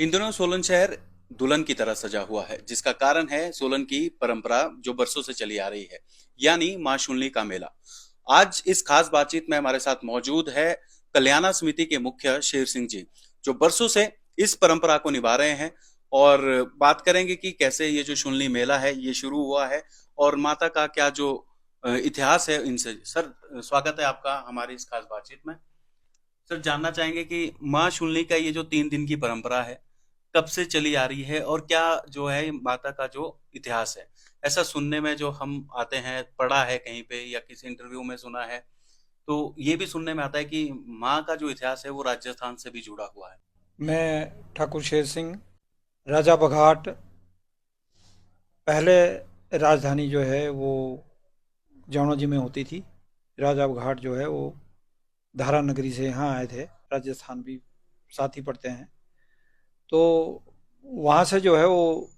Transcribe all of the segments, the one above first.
इन दिनों सोलन शहर दुल्हन की तरह सजा हुआ है, जिसका कारण है सोलन की परंपरा जो बरसों से चली आ रही है, यानी मां शूलिनी का मेला। आज इस खास बातचीत में हमारे साथ मौजूद है कल्याणा समिति के मुख्य शेर सिंह जी, जो बरसों से इस परंपरा को निभा रहे हैं। और बात करेंगे कि कैसे ये जो शूलिनी मेला है ये शुरू हुआ है और माता का क्या जो इतिहास है इनसे। सर, स्वागत है आपका हमारी इस खास बातचीत में। सर, जानना चाहेंगे कि माँ शूलिनी का ये जो 3 दिन की परंपरा है, कब से चली आ रही है और क्या जो है माता का जो इतिहास है। ऐसा सुनने में जो हम आते हैं, पढ़ा है कहीं पे या किसी इंटरव्यू में सुना है, तो ये भी सुनने में आता है कि माँ का जो इतिहास है वो राजस्थान से भी जुड़ा हुआ है। मैं ठाकुर शेर सिंह राजा बघाट पहले राजधानी जो है वो जावना जी में होती थी। राजा बघाट जो है वो धारा नगरी से यहाँ आए थे, राजस्थान भी साथ ही पड़ते हैं। तो वहाँ से जो है वो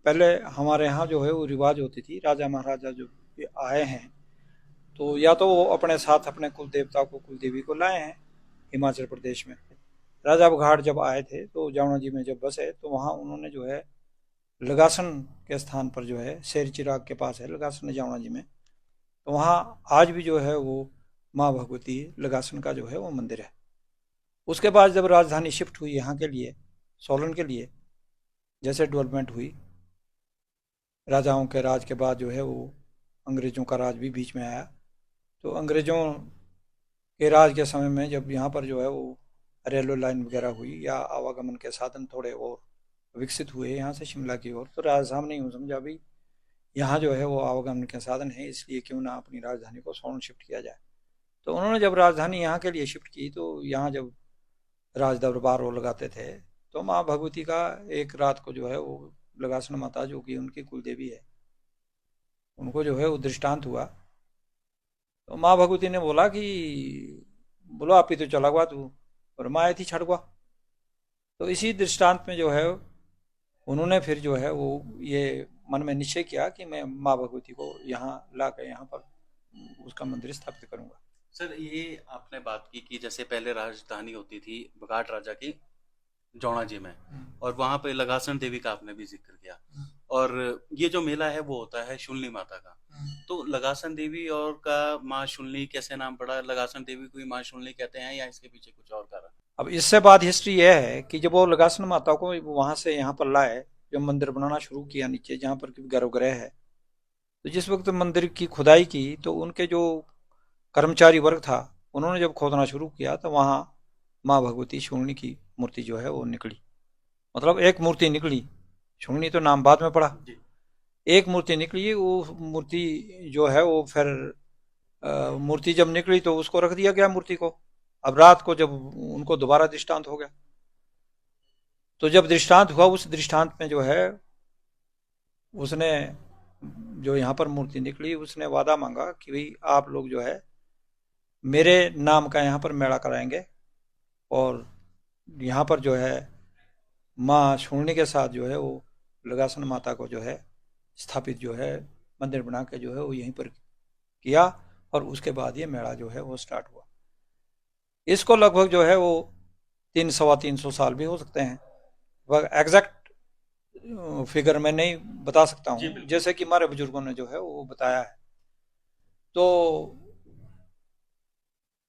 पहले हमारे यहाँ जो है वो रिवाज होती थी, राजा महाराजा जो भी आए हैं तो या तो वो अपने साथ अपने कुल देवता को, कुल देवी को लाए हैं हिमाचल प्रदेश में। राजा बघाट जब आए थे तो जावना जी में जब बसे तो वहाँ उन्होंने जो है लगासन के स्थान पर जो है शेर चिराग के पास है लगासन जावना जी में, तो वहाँ आज भी जो है वो माँ भगवती लगासन का जो है वो मंदिर है। उसके बाद जब राजधानी शिफ्ट हुई यहाँ के लिए, सोलन के लिए, जैसे डेवलपमेंट हुई राजाओं के राज के बाद जो है वो अंग्रेज़ों का राज भी बीच में आया। तो अंग्रेज़ों के राज के समय में जब यहाँ पर जो है वो रेलवे लाइन वगैरह हुई या आवागमन के साधन थोड़े और विकसित हुए यहाँ से शिमला की ओर, तो राजा साहब ने यूँ समझा भी यहाँ जो है वो आवागमन के साधन है, इसलिए क्यों ना अपनी राजधानी को सोलन शिफ्ट किया जाए। तो उन्होंने जब राजधानी यहाँ के लिए शिफ्ट की तो यहाँ जब राज दरबार वो लगाते थे तो माँ भगवती का एक रात को जो है वो लगासन माता जो कि उनकी कुल देवी है, उनको जो है वो दृष्टांत हुआ। तो माँ भगवती ने बोला कि बोलो आप ही तो चला गवा तू, और माँ आई थी छड़गवा। तो इसी दृष्टांत में जो है उन्होंने फिर जो है वो ये मन में निश्चय किया कि मैं माँ भगवती को यहाँ ला कर यहाँ पर उसका मंदिर स्थापित करूँगा। सर, ये आपने बात की कि जैसे पहले राजधानी होती थी बघाट राजा की जौना जी में, और वहां पे लगासन देवी का आपने भी जिक्र किया। और ये जो मेला है वो होता है शूलिनी माता का। तो लगासन देवी और का माँ शूलिनी कैसे नाम पड़ा? लगासन देवी को ही माँ शूलिनी कहते हैं या इसके पीछे कुछ और कारण? अब इससे बाद हिस्ट्री यह है कि जब वो लगासन माता को वहाँ से यहाँ पर लाए, जब मंदिर बनाना शुरू किया नीचे जहाँ पर गर्भगृह है, तो जिस वक्त मंदिर की खुदाई की तो उनके जो कर्मचारी वर्ग था उन्होंने जब खोदना शुरू किया तो वहाँ माँ भगवती शूलिनी की मूर्ति जो है वो निकली। मतलब एक मूर्ति निकली, शूलिनी तो नाम बाद में पड़ा। जी। एक मूर्ति निकली, वो मूर्ति जो है वो फिर मूर्ति जब निकली तो उसको रख दिया गया मूर्ति को। अब रात को जब उनको दोबारा दृष्टांत हो गया, तो जब दृष्टांत हुआ उस दृष्टांत में जो है उसने, जो यहाँ पर मूर्ति निकली, उसने वादा मांगा कि भाई आप लोग जो है मेरे नाम का यहाँ पर मेला कराएंगे और यहाँ पर जो है माँ शूलिनी के साथ जो है वो लगासन माता को जो है स्थापित जो है मंदिर बना के जो है वो यहीं पर किया। और उसके बाद ये मेला जो है वो स्टार्ट हुआ। इसको लगभग जो है वो 300-325 साल भी हो सकते हैं, वह एग्जैक्ट फिगर मैं नहीं बता सकता जी, हूँ, बिल्कुल। जैसे कि हमारे बुजुर्गों ने जो है वो बताया है। तो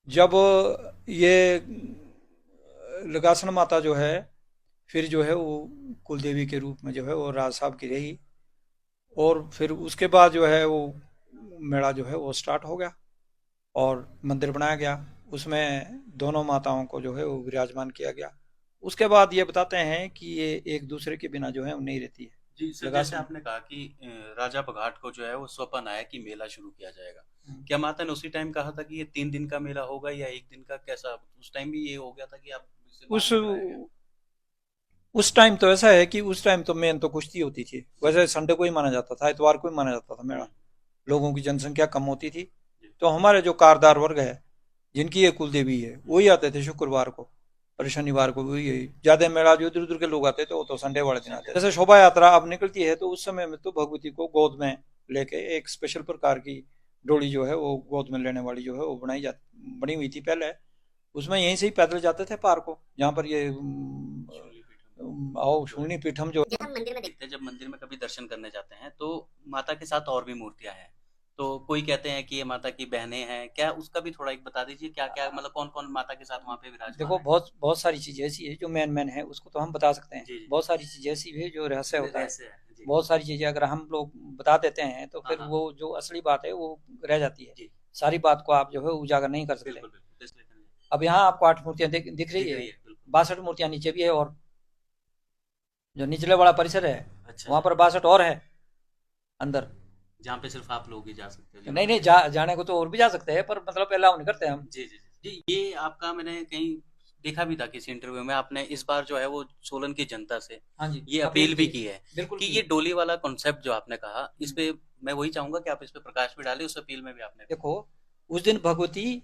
जब ये लगासन माता जो है फिर जो है वो कुल देवी के रूप में जो है वो राज साहब की रही, और फिर उसके बाद जो है वो मेला जो है वो स्टार्ट हो गया और मंदिर बनाया गया। उसमें दोनों माताओं को जो है वो विराजमान किया गया। उसके बाद ये बताते हैं कि ये एक दूसरे के बिना जो है वो नहीं रहती है। जी सर, जैसे लगासन। आपने कहा कि राजा बघाट को जो है वो स्वप्न आया कि मेला शुरू किया जाएगा। हम्म। क्या माता ने उसी टाइम कहा था कि ये 3 दिन का मेला होगा या एक दिन का? कैसा उस टाइम भी ये हो गया था कि आप इसे बाद उस में बढ़ाया गया? उस टाइम तो ऐसा है कि उस टाइम तो मेन तो कुश्ती होती थी। वैसे संडे को ही माना जाता था, इतवार को ही माना जाता था मेला। हम्म। लोगों की जनसंख्या कम होती थी, जी। तो हमारे जो कारदार वर्ग है जिनकी ये कुल देवी है वही आते थे शुक्रवार को और शनिवार को। वही ज्यादा मेला जो इधर उधर के लोग आते थे वो तो संडे वाले दिन आते थे। जैसे शोभा यात्रा अब निकलती है तो उस समय में तो भगवती को गोद में लेके एक स्पेशल प्रकार की डोली जो है वो गोद में लेने वाली जो है वो बनी हुई थी पहले। उसमें यहीं से ही पैदल जाते थे पार को, जहाँ पर ये शूलिनी पीठ। आओ शूलिनी पीठम जो जब हम मंदिर में देखते हैं, जब मंदिर में कभी दर्शन करने जाते हैं तो माता के साथ और भी मूर्तियां हैं, तो कोई कहते हैं कि ये माता की बहनें हैं, क्या उसका भी थोड़ा एक बता दीजिए, क्या क्या मतलब कौन कौन माता के साथ वहाँ पे विराजमान देखो, है? बहुत बहुत सारी चीजें ऐसी है जो मेन है, उसको तो हम बता सकते हैं। जी जी। बहुत सारी चीजें ऐसी भी है जो रहस्य होता है। रहस्य है जी। बहुत सारी चीजें अगर हम लोग बता देते हैं तो हाँ फिर हाँ वो जो असली बात है वो रह जाती है। जी। सारी बात को आप जो है उजागर नहीं कर सकते। बिल्कुल बिल्कुल, इसलिए करिए। अब यहाँ आपको 8 मूर्तियां दिख रही दिख है। रही है बिल्कुल। 62 मूर्तियां नीचे भी है, और जो निचले वाला परिसर है अच्छा वहां अच्छा। पर 62 और है अंदर। जहाँ पे सिर्फ आप लोग ही जा सकते हो, नहीं जिन्होंने नहीं, जाने को तो और भी जा सकते हैं, पर मतलब अलाउ नहीं करते हम। जी जी जी जी। ये आपका मैंने कहीं देखा भी था किसी इंटरव्यू में, आपने इस बार जो है वो सोलन की जनता से हाँ जी, ये अपील अपील भी की की है बिल्कुल कि की ये है। डोली वाला कॉन्सेप्ट जो आपने कहा, इस पे मैं वही चाहूंगा कि आप इस पे प्रकाश भी डालें, उस अपील में भी आपने देखो, उस दिन भगवती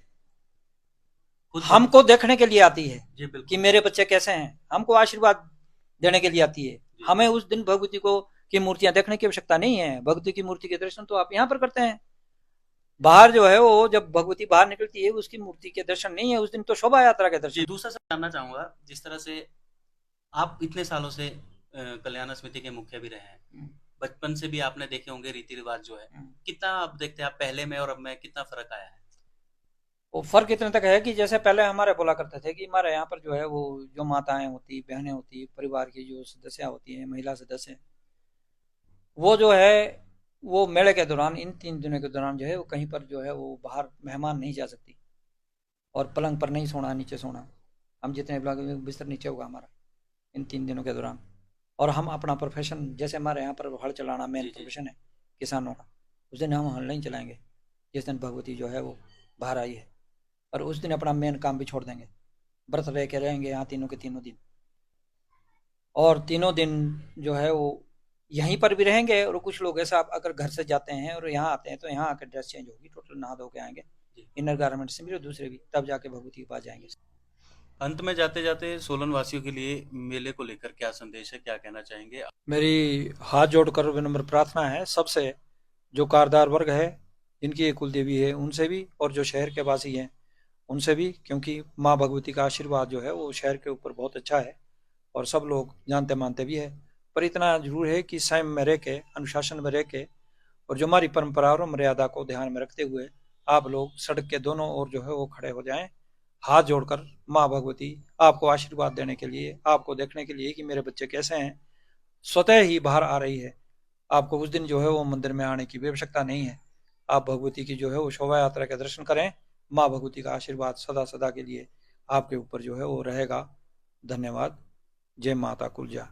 खुद हमको देखने के लिए आती है जी कि बिल्कुल मेरे बच्चे कैसे हैं, हमको आशीर्वाद देने के लिए आती है। जी। हमें उस दिन भगवती को की मूर्तियां देखने की आवश्यकता नहीं है। भगवती की मूर्ति के दर्शन तो आप यहाँ पर करते हैं। बाहर जो है वो जब भगवती बाहर निकलती है उसकी मूर्ति के दर्शन नहीं है, उस दिन तो शोभा यात्रा के दर्शन। जी, दूसरा सर जानना चाहूंगा, जिस तरह से आप इतने सालों से कल्याण समिति के मुखिया भी रहे हैं, बचपन से भी आपने देखे होंगे रीति रिवाज जो है, कितना आप देखते हैं, आप पहले में और अब में कितना फर्क आया है? वो फर्क इतने तक है कि जैसे पहले हमारे बोला करते थे कि हमारे यहाँ पर जो है वो जो माताएं होती, बहनें होती, परिवार की जो सदस्य होती हैं, महिला सदस्य, वो जो है वो मेले के दौरान, इन 3 दिनों के दौरान जो है वो कहीं पर जो है वो बाहर मेहमान नहीं जा सकती, और पलंग पर नहीं सोना, नीचे सोना। हम जितने बिस्तर नीचे होगा हमारा इन 3 दिनों के दौरान। और हम अपना प्रोफेशन, जैसे हमारे यहाँ पर हल चलाना मेन जी जी प्रोफेशन है किसानों का, उस दिन हम हल नहीं चलाएंगे जिस दिन भगवती जो है वो बाहर आई है। और उस दिन अपना मेन काम भी छोड़ देंगे, व्रत रह के रहेंगे यहाँ तीनों के तीनों दिन। और तीनों दिन जो है वो यहीं पर भी रहेंगे, और कुछ लोग ऐसा अगर घर से जाते हैं और यहाँ आते हैं तो यहाँ आकर ड्रेस चेंज होगी, टोटल नहा धो के आएंगे, जी। इनर गारमेंट से भी और दूसरे भी, तब जाके भगवती के पास जाएंगे। अंत में जाते जाते सोलन वासियों के लिए मेले को लेकर क्या संदेश है, क्या कहना चाहेंगे? मेरी हाथ जोड़कर विनम्र प्रार्थना है सबसे, जो कारदार वर्ग है, जिनकी ये कुल देवी है, उनसे भी, और जो शहर के वासी हैं उनसे भी, क्योंकि माँ भगवती का आशीर्वाद जो है वो शहर के ऊपर बहुत अच्छा है और सब लोग जानते मानते भी है। पर इतना जरूर है कि संयम में रह के, अनुशासन में रह के, और जो हमारी परंपरा और मर्यादा को ध्यान में रखते हुए आप लोग सड़क के दोनों ओर जो है वो खड़े हो जाएं, हाथ जोड़कर माँ भगवती आपको आशीर्वाद देने के लिए, आपको देखने के लिए कि मेरे बच्चे कैसे हैं, स्वतः ही बाहर आ रही है। आपको उस दिन जो है वो मंदिर में आने की भी आवश्यकता नहीं है। आप भगवती की जो है वो शोभा यात्रा के दर्शन करें। माँ भगवती का आशीर्वाद सदा सदा के लिए आपके ऊपर जो है वो रहेगा। धन्यवाद। जय माता कुलजा,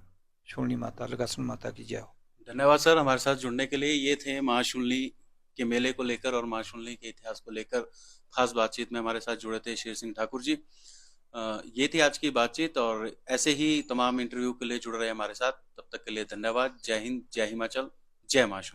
शूलिनी माता, लगासन माता की जय हो। धन्यवाद सर, हमारे साथ जुड़ने के लिए। ये थे महाशूलिनी के मेले को लेकर और महाशूलिनी के इतिहास को लेकर खास बातचीत में हमारे साथ जुड़े थे शेर सिंह ठाकुर जी। ये थी आज की बातचीत, और ऐसे ही तमाम इंटरव्यू के लिए जुड़ रहे हमारे साथ। तब तक के लिए धन्यवाद। जय हिंद, जय हिमाचल, जय महाशूलिनी।